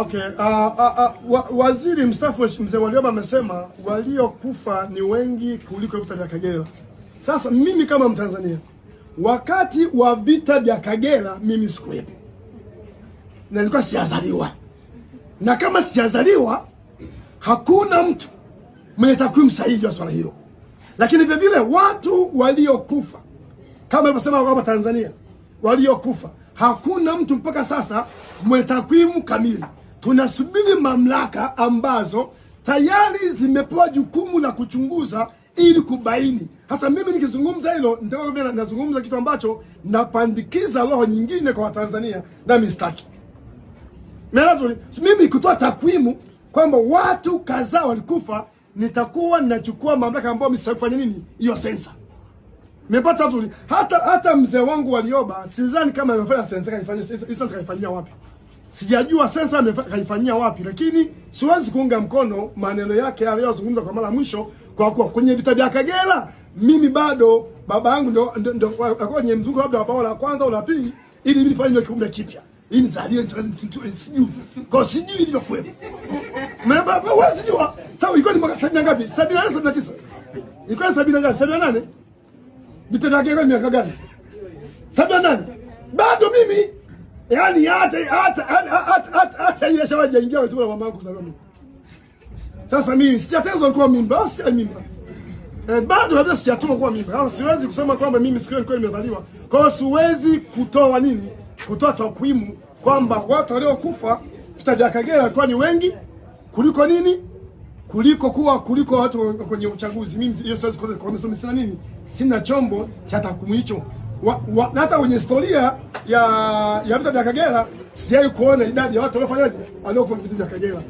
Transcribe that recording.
Okay, waziri mstaafu Mzee Warioba amesema waliokufa ni wengi kuliko vita vya Kagera. Sasa mimi kama Mtanzania, wakati wa vita vya Kagera mimi sikuwepo. Na nilikuwa sijazaliwa. Na kama sijazaliwa, hakuna mtu mwenye takwimu sahihi ya swala hilo. Lakini vile vile watu waliokufa kama alivyosema kwa Tanzania, waliokufa hakuna mtu mpaka sasa mwenye takwimu kamili. Tunasubiri mamlaka ambazo tayari zimepewa jukumu la kuchunguza ili kubaini. Hasa mimi nikizungumza hilo, nitakuwa nazungumza kitu ambacho napandikiza roho nyingine kwa Watanzania na mistaki. Mimi kutoa takwimu kwamba watu kadhaa walikufa, nitakuwa ninachukua mamlaka ambayo msifanye nini? Hiyo sensa. Nimepata vizuri. Hata mzee wangu Warioba sidhani kama amefanya sensa, kaifanyia wapi. Sijajua sensa kaifanyia wapi, lakini siwezi kuunga mkono maneno yake aliyozungumza kwa mara mwisho, kwa kuwa kwenye vita vya Kagera mimi bado baba yangu ndo kwenye mzunguko labda wa bao la kwanza au la pili, ili mimi nifanye kiumbe kipya. Hii nizalie sijui. Kwa sijui ilivyo kweli. Mbona wewe sijua? Sawa, iko ni mwaka 70 ngapi? 78 79. Iko 70 ngapi? 78. Vita vya Kagera miaka gani? 78. Bado mimi yani hata ile shawaji ingia wetu na mama yangu kuzaliwa mimi. Sasa mimi sijatezwa kwa mimba, basi mimba. Bado labda sijatuma kwa mimba. Sasa siwezi kusema kwamba mimi siku nilikuwa nimezaliwa. Kwa hiyo siwezi kutoa nini? Kutoa takwimu kwamba watu waliokufa vita vya Kagera kwa ni wengi kuliko nini? Kuliko watu kwenye uchaguzi. Mimi hiyo siwezi kwa sina nini? Sina chombo cha takwimu hicho. Hata kwenye historia ya vita vya Kagera sijai kuona idadi ya watu waliofanyaje waliokufa vita vya Kagera.